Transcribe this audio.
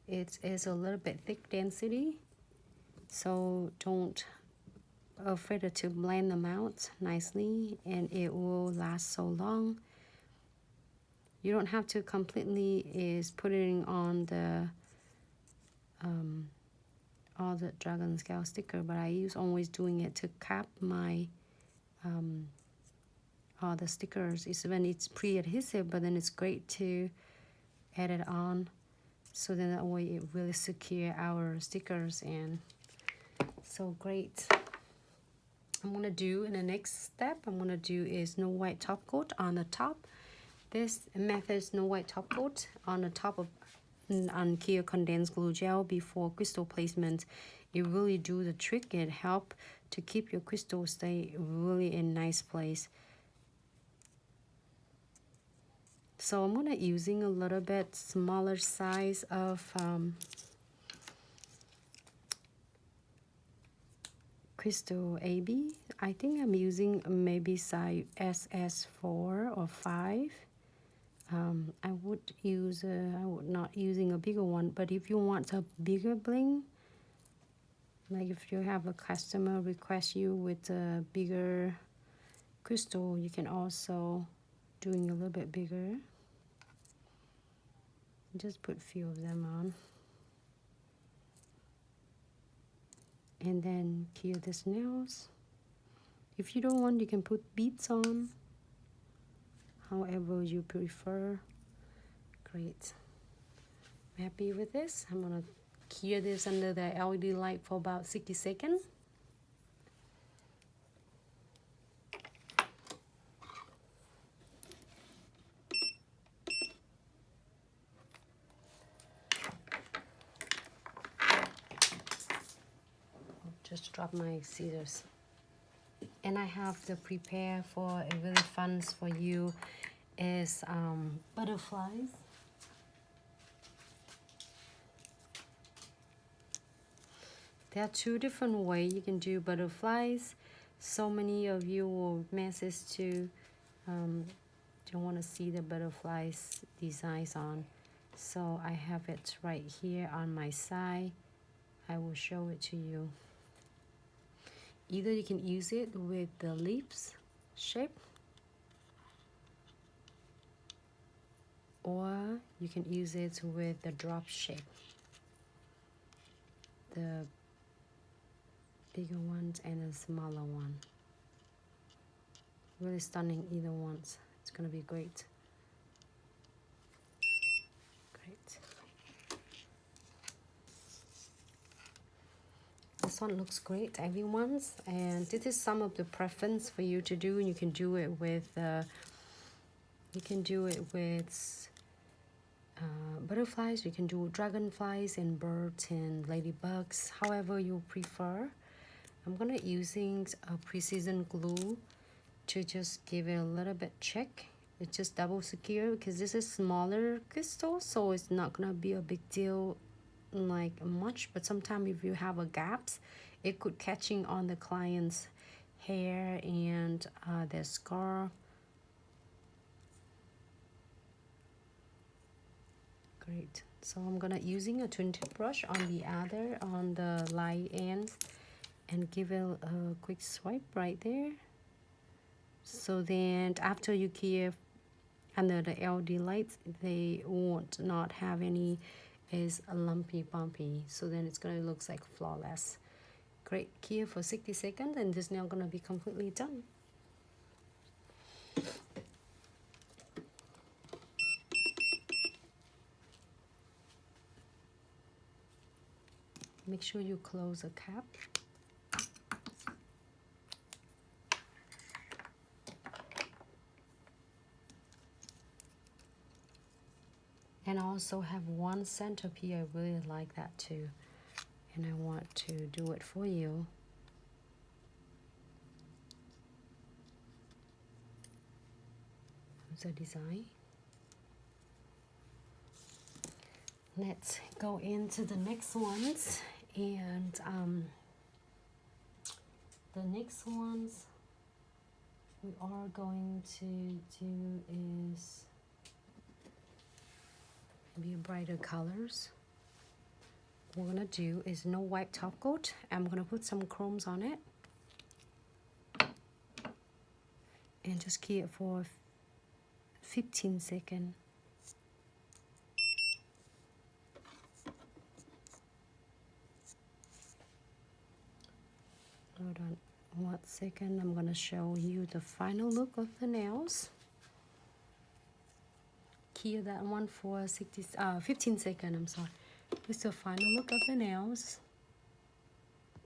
it is a little bit thick density, so don't afraid to blend them out nicely, and it will last so long. You don't have to completely is putting on the all the dragon scale sticker, but I use always doing it to cap my all the stickers. It's when it's pre-adhesive, but then it's great to add it on, so then that way it really secure our stickers, and so great. I'm gonna do in the next step, I'm gonna do is Snow White top coat on the top. This method Snow White top coat on the top of on clear condensed glue gel before crystal placement. It really do the trick. It help to keep your crystal stay really in nice place. So I'm gonna using a little bit smaller size of crystal AB. I think I'm using maybe size SS4 or 5. I would use I would not using a bigger one, but if you want a bigger bling, like if you have a customer request you with a bigger crystal, you can also doing a little bit bigger. Just put a few of them on, and then cure the nails. If you don't want, you can put beads on, however you prefer. Great. I'm happy with this. I'm gonna cure this under the LED light for about 60 seconds. Just drop my scissors. And I have to prepare for a really fun for you is butterflies. There are two different ways you can do butterflies. So many of you will message to don't want to see the butterflies designs on. So I have it right here on my side. I will show it to you. Either you can use it with the leaves shape, or you can use it with the drop shape. The bigger ones and the smaller one. Really stunning either ones. It's gonna be great. Great. This one looks great, everyone's, and this is some of the preference for you to do. You can do it with butterflies. You can do dragonflies and birds and ladybugs, however you prefer. I'm gonna using a precision glue to just give it a little bit check. It's just double secure because this is smaller crystal, so it's not gonna be a big deal like much, but sometimes if you have a gaps, it could catching on the client's hair and their scarf. Great. So I'm gonna using a twin tip brush on the other on the light ends and give it a quick swipe right there. So then after you cure under the LED lights, they won't not have any is a lumpy bumpy, so then it's gonna look like flawless. Great. Cure for 60 seconds, and this now gonna be completely done. Make sure you close the cap. And I also have one centerpiece. I really like that too, and I want to do it for you. Here's the design. Let's go into the next ones, and the next ones we are going to do is maybe brighter colors. we're gonna do is no white top coat. I'm gonna put some chromes on it and just keep it for 15 seconds. Hold on 1 second, I'm gonna show you the final look of the nails. Keep that one for 15 seconds, I'm sorry. This is the final look of the nails.